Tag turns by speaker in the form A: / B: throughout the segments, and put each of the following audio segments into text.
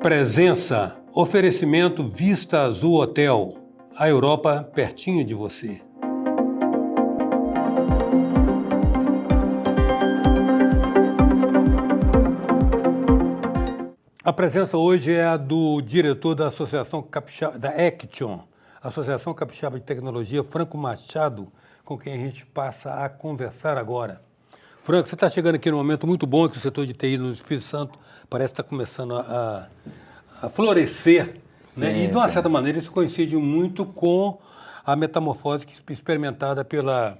A: Presença, oferecimento Vista Azul Hotel, a Europa pertinho de você. A presença hoje é a do diretor da Associação Capixaba, da Action, Associação Capixaba de Tecnologia, Franco Machado, com quem a gente passa a conversar agora. Franco, você está chegando aqui num momento muito bom que o setor de TI no Espírito Santo parece estar começando a florescer, sim, né? E de uma certa maneira isso coincide muito com a metamorfose experimentada pela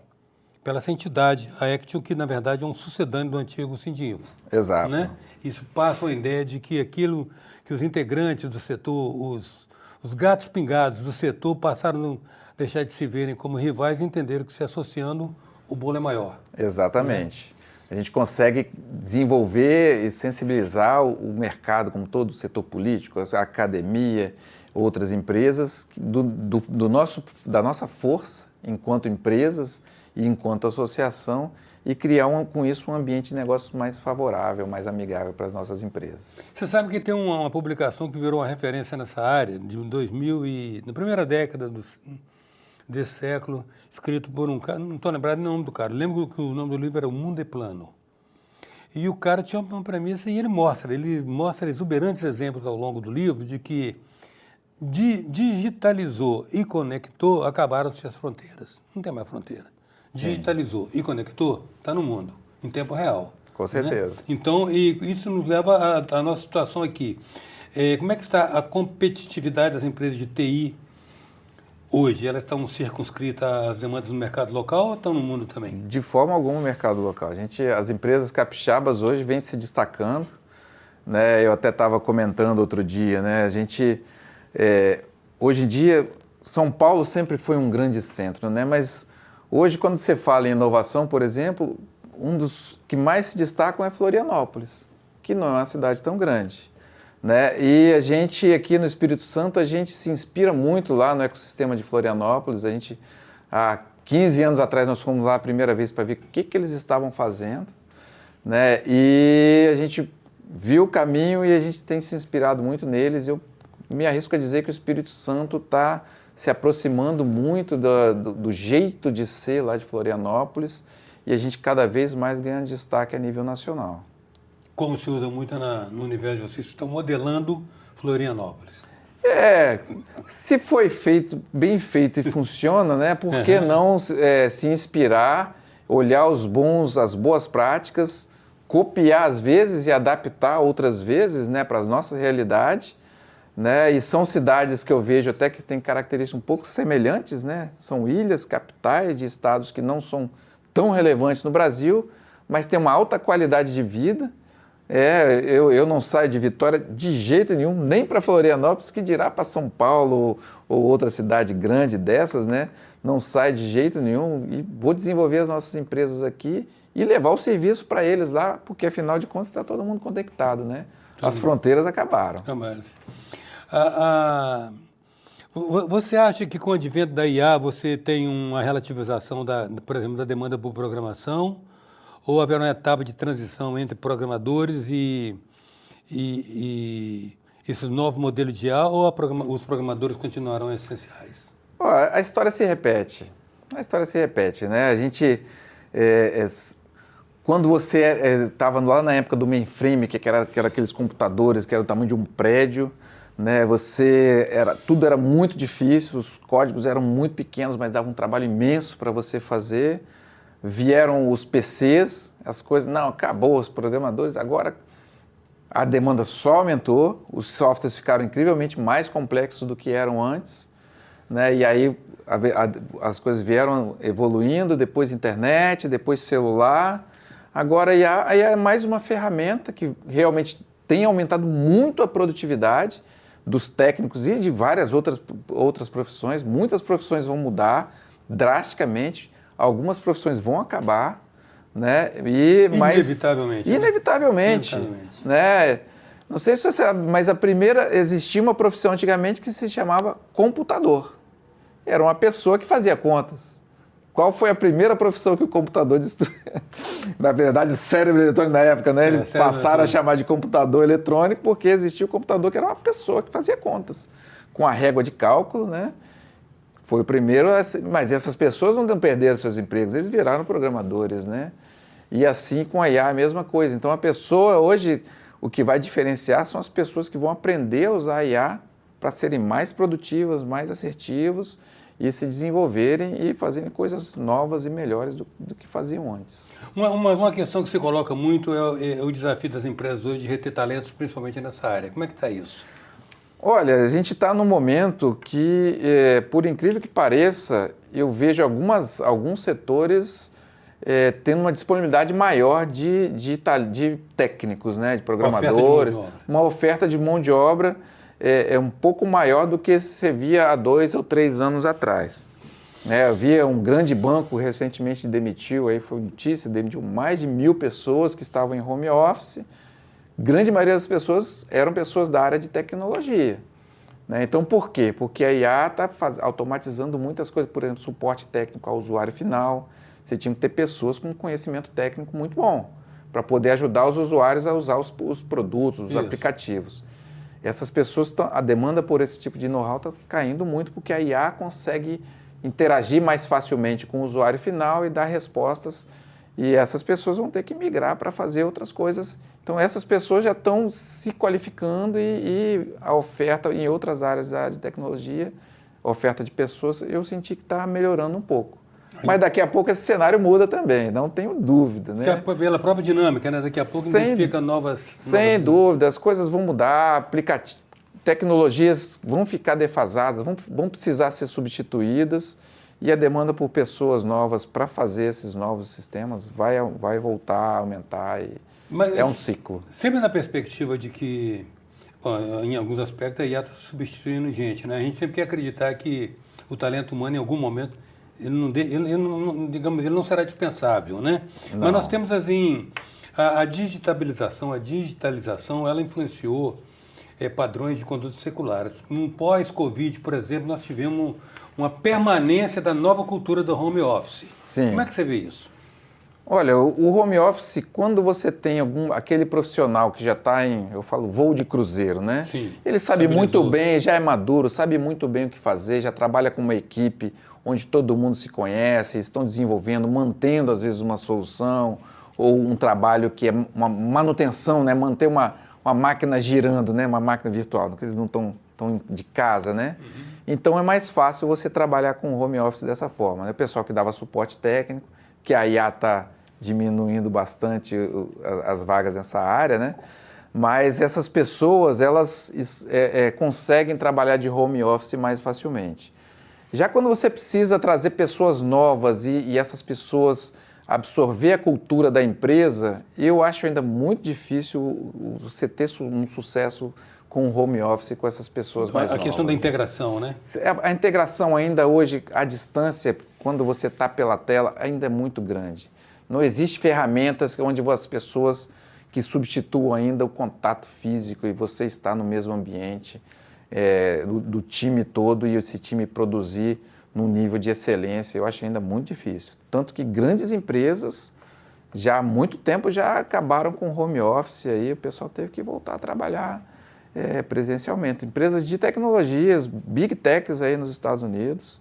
A: essa entidade, a Action, que na verdade é um sucedâneo do antigo Sindinfo.
B: Exato.
A: Né? Isso passa a ideia de que aquilo que os integrantes do setor, os gatos pingados do setor passaram a deixar de se verem como rivais e entenderam que se associando o bolo é maior.
B: Exatamente. A gente consegue desenvolver e sensibilizar o mercado, como todo o setor político, a academia, outras empresas, da nossa força enquanto empresas e enquanto associação, e criar com isso um ambiente de negócios mais favorável, mais amigável para as nossas empresas.
A: Você sabe que tem uma publicação que virou uma referência nessa área, de 2000 na primeira década desse século, escrito por um cara, não estou lembrado do nome do cara, lembro que o nome do livro era O Mundo é Plano. E o cara tinha uma premissa e ele mostra exuberantes exemplos ao longo do livro de que digitalizou e conectou, acabaram-se as fronteiras. Não tem mais fronteira. Digitalizou e conectou, está no mundo, em tempo real.
B: Com certeza.
A: Né? Então, e isso nos leva à nossa situação aqui. Como é que está a competitividade das empresas de TI hoje? Elas estão circunscritas às demandas do mercado local ou estão no mundo também?
B: De forma alguma no mercado local. As empresas capixabas hoje vêm se destacando, né? Eu até estava comentando outro dia, né? A gente, hoje em dia, São Paulo sempre foi um grande centro, né? Mas hoje, quando você fala em inovação, por exemplo, um dos que mais se destacam é Florianópolis, que não é uma cidade tão grande, né? E a gente aqui no Espírito Santo, a gente se inspira muito lá no ecossistema de Florianópolis. A gente, há 15 anos atrás, nós fomos lá a primeira vez para ver o que eles estavam fazendo, né? E a gente viu o caminho e a gente tem se inspirado muito neles. Eu me arrisco a dizer que o Espírito Santo está se aproximando muito do jeito de ser lá de Florianópolis, e a gente cada vez mais ganha destaque a nível nacional.
A: Como se usa muito no universo de vocês, estão modelando Florianópolis.
B: Se foi feito, bem feito e funciona, né? Por que não se inspirar, olhar as boas práticas, copiar às vezes e adaptar outras vezes, né, para a nossa realidade, né? E são cidades que eu vejo até que têm características um pouco semelhantes, né? São ilhas, capitais de estados que não são tão relevantes no Brasil, mas têm uma alta qualidade de vida. Eu não saio de Vitória de jeito nenhum, nem para Florianópolis, que dirá para São Paulo ou outra cidade grande dessas, né? Não saio de jeito nenhum e vou desenvolver as nossas empresas aqui e levar o serviço para eles lá, porque afinal de contas está todo mundo conectado, né? As fronteiras acabaram.
A: Você acha que com o advento da IA você tem uma relativização, por exemplo, da demanda por programação, ou haverá uma etapa de transição entre programadores e esses novos modelos de IA, ou os programadores continuarão essenciais?
B: A história se repete. Né? A gente, quando você estava lá na época do mainframe, que era aqueles computadores que era o tamanho de um prédio, né? Tudo era muito difícil, os códigos eram muito pequenos, mas dava um trabalho imenso para você fazer. Vieram os PCs, as coisas, não, acabou, os programadores, agora a demanda só aumentou, os softwares ficaram incrivelmente mais complexos do que eram antes, né? E aí as coisas vieram evoluindo, depois internet, depois celular. Agora IA é mais uma ferramenta que realmente tem aumentado muito a produtividade dos técnicos e de várias outras profissões. Muitas profissões vão mudar drasticamente, algumas profissões vão acabar, né? Inevitavelmente. Né? Não sei se você sabe, mas existia uma profissão antigamente que se chamava computador. Era uma pessoa que fazia contas. Qual foi a primeira profissão que o computador destruiu? Na verdade, o cérebro eletrônico na época, né? Eles passaram a chamar de computador eletrônico porque existia o computador que era uma pessoa que fazia contas com a régua de cálculo, né? Foi o primeiro, mas essas pessoas não perderam seus empregos, eles viraram programadores, né? E assim com a IA a mesma coisa. Então a pessoa hoje, o que vai diferenciar são as pessoas que vão aprender a usar a IA para serem mais produtivas, mais assertivos e se desenvolverem e fazerem coisas novas e melhores do que faziam antes.
A: Uma questão que você coloca muito é o desafio das empresas hoje de reter talentos, principalmente nessa área. Como é que está isso?
B: Olha, a gente está num momento que, por incrível que pareça, eu vejo alguns setores tendo uma disponibilidade maior de técnicos, né, de programadores, uma oferta de mão de obra é um pouco maior do que se via há 2 ou 3 anos atrás. Havia um grande banco recentemente demitiu, aí foi notícia, demitiu mais de 1.000 pessoas que estavam em home office. Grande maioria das pessoas eram pessoas da área de tecnologia. Então, por quê? Porque a IA está automatizando muitas coisas, por exemplo, suporte técnico ao usuário final. Você tinha que ter pessoas com conhecimento técnico muito bom para poder ajudar os usuários a usar os produtos, os aplicativos. Essas pessoas, a demanda por esse tipo de know-how está caindo muito porque a IA consegue interagir mais facilmente com o usuário final e dar respostas, e essas pessoas vão ter que migrar para fazer outras coisas. Então, essas pessoas já estão se qualificando e a oferta em outras áreas da área de tecnologia, a oferta de pessoas, eu senti que está melhorando um pouco. Mas daqui a pouco esse cenário muda também, não tenho dúvida. Né?
A: Pela própria dinâmica, né? Daqui a pouco identifica novas...
B: Sem dúvida, as coisas vão mudar, tecnologias vão ficar defasadas, vão precisar ser substituídas e a demanda por pessoas novas para fazer esses novos sistemas vai voltar a aumentar. É um ciclo.
A: Sempre na perspectiva de que, em alguns aspectos, a IA está substituindo gente. Né? A gente sempre quer acreditar que o talento humano, em algum momento, ele não será dispensável, né? Não. Mas nós temos, assim, a digitalização, ela influenciou padrões de conduta seculares. No pós-Covid, por exemplo, nós tivemos uma permanência da nova cultura do home office.
B: Sim.
A: Como é que você vê isso?
B: Olha, o home office, quando você tem aquele profissional que já está eu falo, voo de cruzeiro, né?
A: Sim,
B: ele sabe muito bem, já é maduro, sabe muito bem o que fazer, já trabalha com uma equipe onde todo mundo se conhece, estão desenvolvendo, mantendo às vezes uma solução ou um trabalho que é uma manutenção, né? Manter uma máquina girando, né? Uma máquina virtual, porque eles não estão de casa, né? Uhum. Então é mais fácil você trabalhar com home office dessa forma, né? O pessoal que dava suporte técnico, que a IA está diminuindo bastante as vagas nessa área, né? Mas essas pessoas, elas conseguem trabalhar de home office mais facilmente. Já quando você precisa trazer pessoas novas e essas pessoas absorver a cultura da empresa, eu acho ainda muito difícil você ter um sucesso com o home office com essas pessoas mais novas.
A: A questão da integração, né?
B: A integração ainda hoje, à distância, quando você está pela tela, ainda é muito grande. Não existe ferramentas onde as pessoas que substituam ainda o contato físico e você está no mesmo ambiente do time todo e esse time produzir num nível de excelência, eu acho ainda muito difícil. Tanto que grandes empresas, já há muito tempo, já acabaram com home office, aí o pessoal teve que voltar a trabalhar presencialmente. Empresas de tecnologias, big techs aí nos Estados Unidos,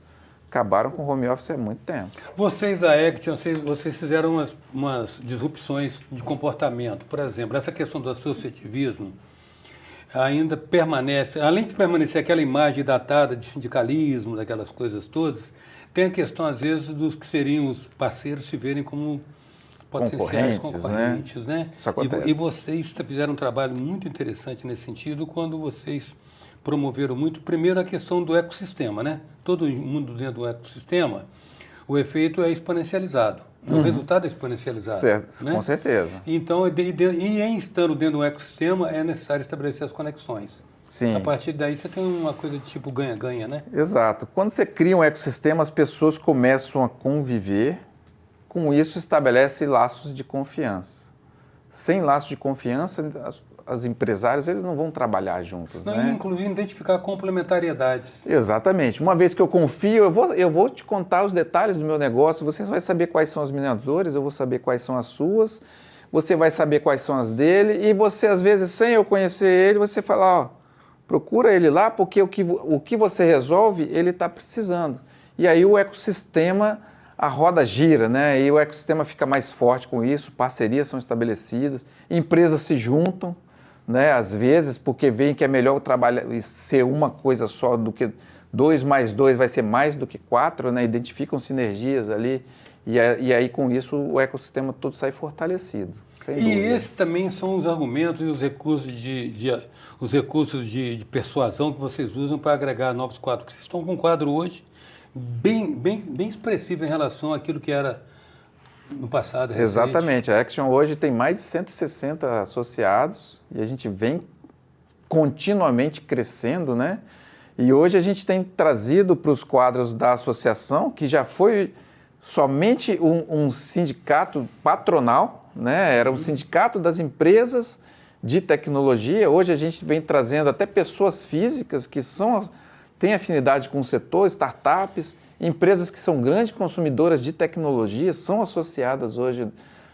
B: acabaram com home office há muito tempo.
A: Vocês da Ection, vocês fizeram umas disrupções de comportamento. Por exemplo, essa questão do associativismo ainda permanece, além de permanecer aquela imagem datada de sindicalismo, daquelas coisas todas, tem a questão, às vezes, dos que seriam os parceiros se verem como potenciais concorrentes, né?
B: Isso acontece.
A: E vocês fizeram um trabalho muito interessante nesse sentido quando vocês promoveram muito, primeiro, a questão do ecossistema, né? Todo mundo dentro do ecossistema, o efeito é exponencializado. O resultado é exponencializado.
B: Certo,
A: né?
B: Com certeza.
A: Então, em estando dentro do ecossistema, é necessário estabelecer as conexões.
B: Sim.
A: A partir daí, você tem uma coisa de tipo ganha-ganha, né?
B: Exato. Quando você cria um ecossistema, as pessoas começam a conviver, com isso estabelece laços de confiança. Sem laços de confiança, as empresários, eles não vão trabalhar juntos,
A: Não,
B: né?
A: inclusive identificar complementariedades.
B: Exatamente. Uma vez que eu confio, eu vou te contar os detalhes do meu negócio, você vai saber quais são as minhas dores, eu vou saber quais são as suas, você vai saber quais são as dele, e você, às vezes, sem eu conhecer ele, você fala, ó, procura ele lá, porque o que você resolve, ele está precisando. E aí o ecossistema, a roda gira, né? E o ecossistema fica mais forte com isso, parcerias são estabelecidas, empresas se juntam, né? Às vezes, porque veem que é melhor trabalhar e ser uma coisa só do que 2 mais 2 vai ser mais do que 4, né? Identificam sinergias ali e aí com isso o ecossistema todo sai fortalecido. Sem dúvida.
A: E esses também são os argumentos e os recursos de persuasão que vocês usam para agregar novos quadros. Vocês estão com um quadro hoje bem expressivo em relação àquilo que era no passado recente.
B: Exatamente. A Action hoje tem mais de 160 associados e a gente vem continuamente crescendo, né? E hoje a gente tem trazido para os quadros da associação, que já foi somente um sindicato patronal, né? Era um sindicato das empresas de tecnologia. Hoje a gente vem trazendo até pessoas físicas que têm afinidade com o setor, startups, empresas que são grandes consumidoras de tecnologia, são associadas hoje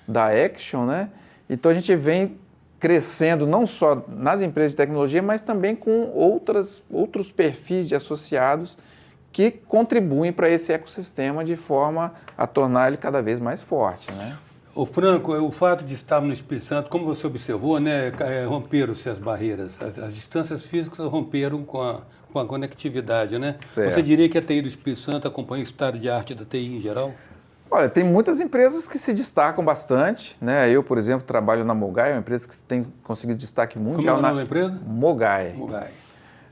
B: da Action, né? Então a gente vem crescendo não só nas empresas de tecnologia, mas também com outros perfis de associados que contribuem para esse ecossistema de forma a tornar ele cada vez mais forte, né?
A: O Franco, o fato de estarmos no Espírito Santo, como você observou, né, romperam-se as barreiras, as distâncias físicas romperam com a conectividade, né?
B: Certo.
A: Você diria que a TI do Espírito Santo acompanha o estado de arte da TI em geral?
B: Olha, tem muitas empresas que se destacam bastante, né? Eu, por exemplo, trabalho na Mogai, uma empresa que tem conseguido destaque mundial.
A: Como é o nome da empresa?
B: Mogai.
A: Mogai.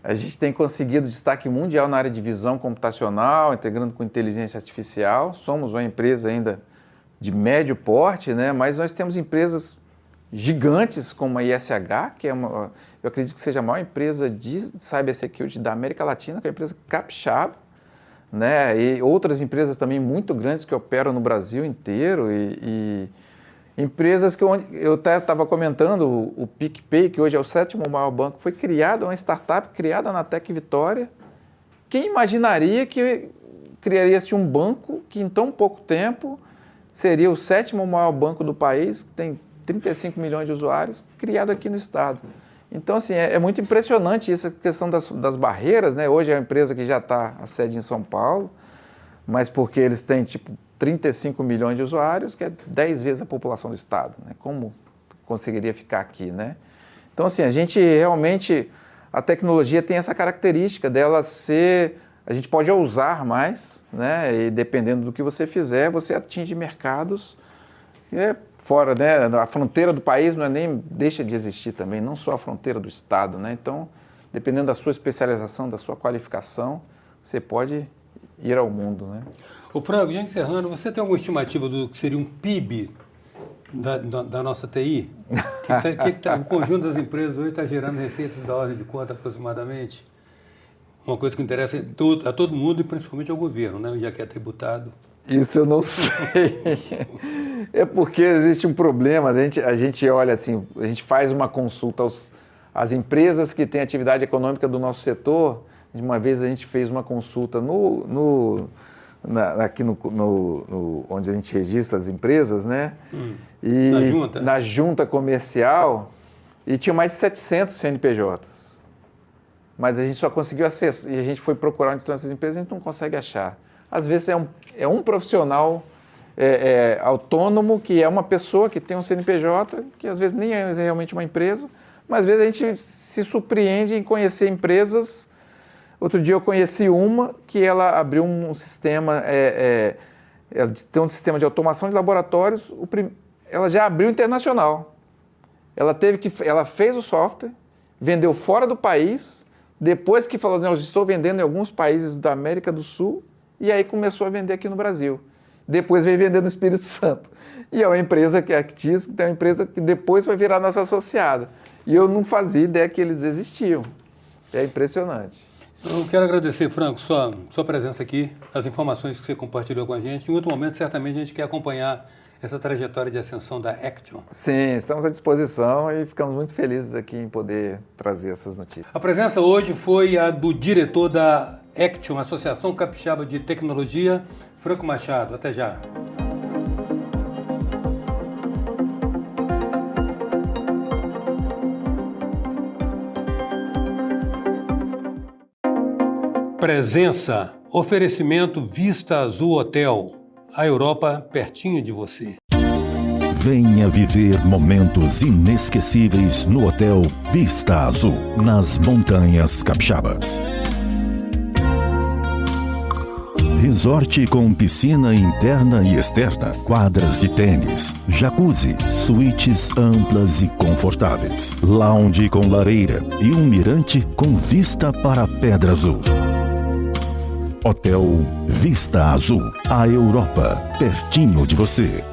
B: A gente tem conseguido destaque mundial na área de visão computacional, integrando com inteligência artificial. Somos uma empresa ainda de médio porte, né? Mas nós temos empresas gigantes como a ISH, que eu acredito que seja a maior empresa de cybersecurity da América Latina, que é a empresa capixaba, né? E outras empresas também muito grandes que operam no Brasil inteiro e empresas que eu até estava comentando, o PicPay, que hoje é o 7º maior banco, foi criada, uma startup criada na Tec Vitória. Quem imaginaria que criaria-se um banco que em tão pouco tempo seria o 7º maior banco do país, que tem 35 milhões de usuários, criado aqui no estado. Então, assim, é muito impressionante essa questão das barreiras, né? Hoje é uma empresa que já está a sede em São Paulo, mas porque eles têm, 35 milhões de usuários, que é 10 vezes a população do estado, né? Como conseguiria ficar aqui, né? Então, assim, a gente realmente, a tecnologia tem essa característica dela ser, a gente pode ousar mais, né? E dependendo do que você fizer, você atinge mercados fora, né? A fronteira do país não é nem deixa de existir também, não só a fronteira do estado, né? Então, dependendo da sua especialização, da sua qualificação, você pode ir ao mundo, né?
A: Ô Franco, já encerrando, você tem alguma estimativa do que seria um PIB da nossa TI? O conjunto das empresas hoje está gerando receitas da ordem de quanto aproximadamente? Uma coisa que interessa a todo mundo e principalmente ao governo, né? Já que é tributado.
B: Isso eu não sei. É porque existe um problema. A gente olha assim, a gente faz uma consulta às empresas que têm atividade econômica do nosso setor. Uma vez a gente fez uma consulta aqui onde a gente registra as empresas, né? E
A: na junta?
B: Na junta comercial, e tinha mais de 700 CNPJs. Mas a gente só conseguiu acessar, e a gente foi procurar onde estão essas empresas, a gente não consegue achar. Às vezes é um profissional autônomo, que é uma pessoa que tem um CNPJ, que às vezes nem é realmente uma empresa, mas às vezes a gente se surpreende em conhecer empresas. Outro dia eu conheci uma que ela abriu um sistema, ela tem um sistema de automação de laboratórios, ela já abriu internacional. Ela fez o software, vendeu fora do país, depois que falou, não, eu estou vendendo em alguns países da América do Sul, e aí começou a vender aqui no Brasil. Depois veio vender no Espírito Santo. E é uma empresa que é a Actis, que é uma empresa que depois vai virar nossa associada. E eu não fazia ideia que eles existiam. É impressionante.
A: Eu quero agradecer, Franco, sua presença aqui, as informações que você compartilhou com a gente. Em outro momento, certamente, a gente quer acompanhar essa trajetória de ascensão da Action.
B: Sim, estamos à disposição e ficamos muito felizes aqui em poder trazer essas notícias.
A: A presença hoje foi a do diretor da Action, Associação Capixaba de Tecnologia, Franco Machado. Até já. Presença, oferecimento Vista Azul Hotel, a Europa pertinho de você.
C: Venha viver momentos inesquecíveis no Hotel Vista Azul, nas Montanhas Capixabas. Resort com piscina interna e externa, quadras de tênis, jacuzzi, suítes amplas e confortáveis, lounge com lareira e um mirante com vista para a Pedra Azul. Hotel Vista Azul, a Europa pertinho de você.